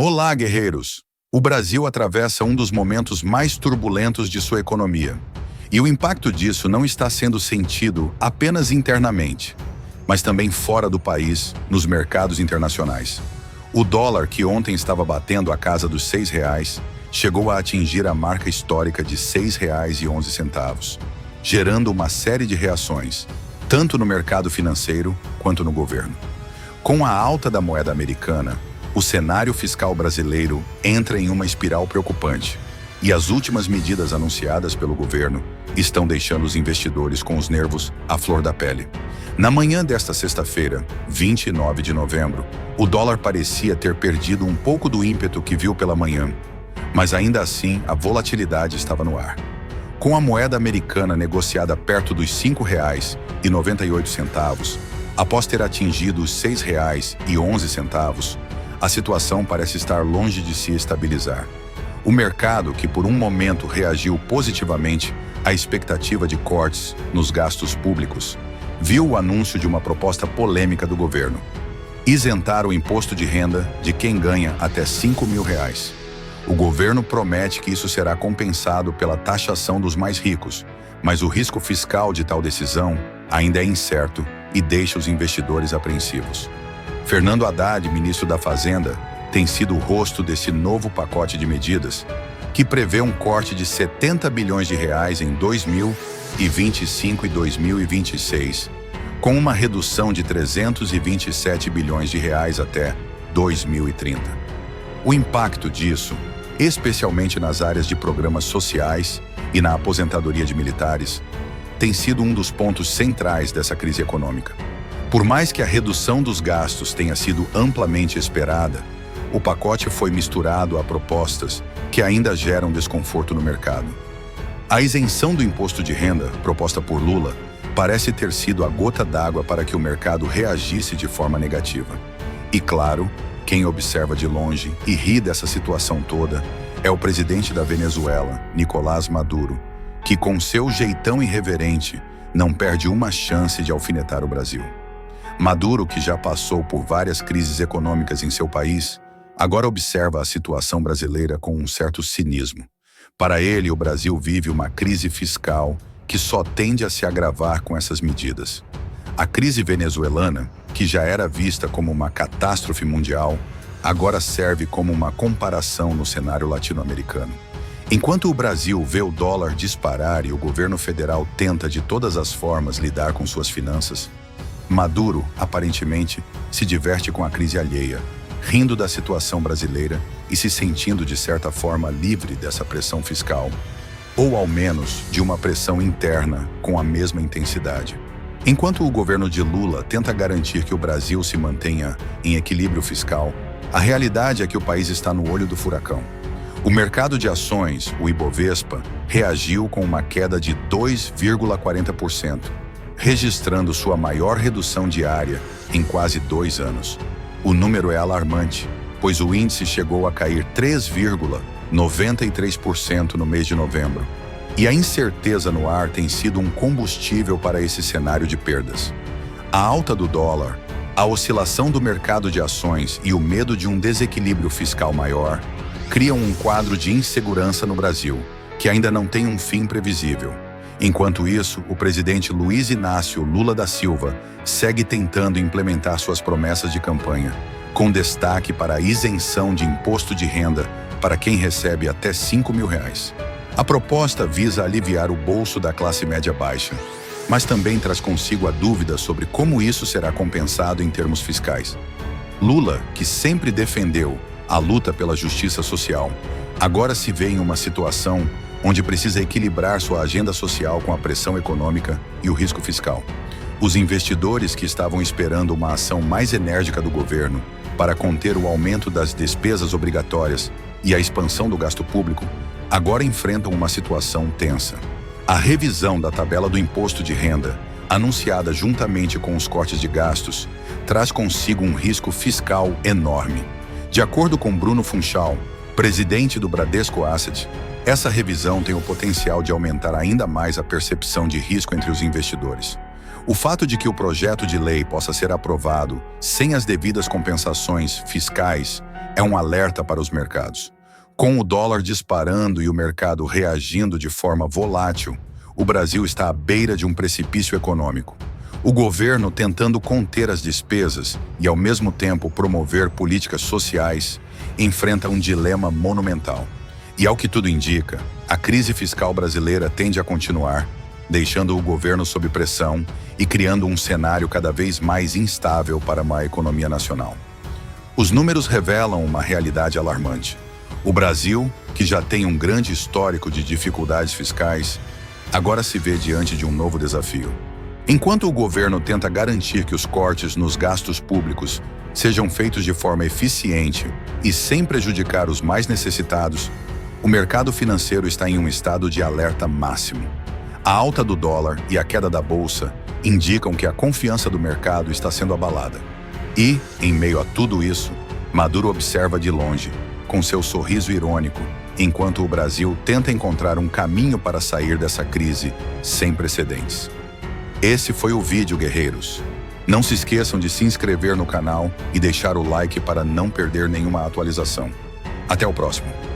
Olá, guerreiros! O Brasil atravessa um dos momentos mais turbulentos de sua economia. E o impacto disso não está sendo sentido apenas internamente, mas também fora do país, nos mercados internacionais. O dólar, que ontem estava batendo a casa dos R$ 6, chegou a atingir a marca histórica de R$ 6,11, gerando uma série de reações, tanto no mercado financeiro quanto no governo. Com a alta da moeda americana, o cenário fiscal brasileiro entra em uma espiral preocupante, e as últimas medidas anunciadas pelo governo estão deixando os investidores com os nervos à flor da pele. Na manhã desta sexta-feira, 29 de novembro, o dólar parecia ter perdido um pouco do ímpeto que viu pela manhã, mas ainda assim a volatilidade estava no ar. Com a moeda americana negociada perto dos R$ 5,98, após ter atingido os R$ 6,11, a situação parece estar longe de se estabilizar. O mercado, que por um momento reagiu positivamente à expectativa de cortes nos gastos públicos, viu o anúncio de uma proposta polêmica do governo: isentar o imposto de renda de quem ganha até R$ 5.000. O governo promete que isso será compensado pela taxação dos mais ricos, mas o risco fiscal de tal decisão ainda é incerto e deixa os investidores apreensivos. Fernando Haddad, ministro da Fazenda, tem sido o rosto desse novo pacote de medidas, que prevê um corte de R$ 70 bilhões em 2025 e 2026, com uma redução de R$ 327 bilhões até 2030. O impacto disso, especialmente nas áreas de programas sociais e na aposentadoria de militares, tem sido um dos pontos centrais dessa crise econômica. Por mais que a redução dos gastos tenha sido amplamente esperada, o pacote foi misturado a propostas que ainda geram desconforto no mercado. A isenção do imposto de renda, proposta por Lula, parece ter sido a gota d'água para que o mercado reagisse de forma negativa. E claro, quem observa de longe e ri dessa situação toda é o presidente da Venezuela, Nicolás Maduro, que com seu jeitão irreverente não perde uma chance de alfinetar o Brasil. Maduro, que já passou por várias crises econômicas em seu país, agora observa a situação brasileira com um certo cinismo. Para ele, o Brasil vive uma crise fiscal que só tende a se agravar com essas medidas. A crise venezuelana, que já era vista como uma catástrofe mundial, agora serve como uma comparação no cenário latino-americano. Enquanto o Brasil vê o dólar disparar e o governo federal tenta de todas as formas lidar com suas finanças, Maduro, aparentemente, se diverte com a crise alheia, rindo da situação brasileira e se sentindo, de certa forma, livre dessa pressão fiscal, ou ao menos de uma pressão interna com a mesma intensidade. Enquanto o governo de Lula tenta garantir que o Brasil se mantenha em equilíbrio fiscal, a realidade é que o país está no olho do furacão. O mercado de ações, o Ibovespa, reagiu com uma queda de 2,40%, registrando sua maior redução diária em quase 2 anos. O número é alarmante, pois o índice chegou a cair 3,93% no mês de novembro. E a incerteza no ar tem sido um combustível para esse cenário de perdas. A alta do dólar, a oscilação do mercado de ações e o medo de um desequilíbrio fiscal maior criam um quadro de insegurança no Brasil, que ainda não tem um fim previsível. Enquanto isso, o presidente Luiz Inácio Lula da Silva segue tentando implementar suas promessas de campanha, com destaque para a isenção de imposto de renda para quem recebe até R$ 5.000. A proposta visa aliviar o bolso da classe média baixa, mas também traz consigo a dúvida sobre como isso será compensado em termos fiscais. Lula, que sempre defendeu a luta pela justiça social, agora se vê em uma situação onde precisa equilibrar sua agenda social com a pressão econômica e o risco fiscal. Os investidores que estavam esperando uma ação mais enérgica do governo para conter o aumento das despesas obrigatórias e a expansão do gasto público, agora enfrentam uma situação tensa. A revisão da tabela do imposto de renda, anunciada juntamente com os cortes de gastos, traz consigo um risco fiscal enorme. De acordo com Bruno Funchal, presidente do Bradesco Asset, essa revisão tem o potencial de aumentar ainda mais a percepção de risco entre os investidores. O fato de que o projeto de lei possa ser aprovado sem as devidas compensações fiscais é um alerta para os mercados. Com o dólar disparando e o mercado reagindo de forma volátil, o Brasil está à beira de um precipício econômico. O governo, tentando conter as despesas e, ao mesmo tempo, promover políticas sociais, enfrenta um dilema monumental. E, ao que tudo indica, a crise fiscal brasileira tende a continuar, deixando o governo sob pressão e criando um cenário cada vez mais instável para a economia nacional. Os números revelam uma realidade alarmante. O Brasil, que já tem um grande histórico de dificuldades fiscais, agora se vê diante de um novo desafio. Enquanto o governo tenta garantir que os cortes nos gastos públicos sejam feitos de forma eficiente e sem prejudicar os mais necessitados, o mercado financeiro está em um estado de alerta máximo. A alta do dólar e a queda da bolsa indicam que a confiança do mercado está sendo abalada. E, em meio a tudo isso, Maduro observa de longe, com seu sorriso irônico, enquanto o Brasil tenta encontrar um caminho para sair dessa crise sem precedentes. Esse foi o vídeo, guerreiros. Não se esqueçam de se inscrever no canal e deixar o like para não perder nenhuma atualização. Até o próximo.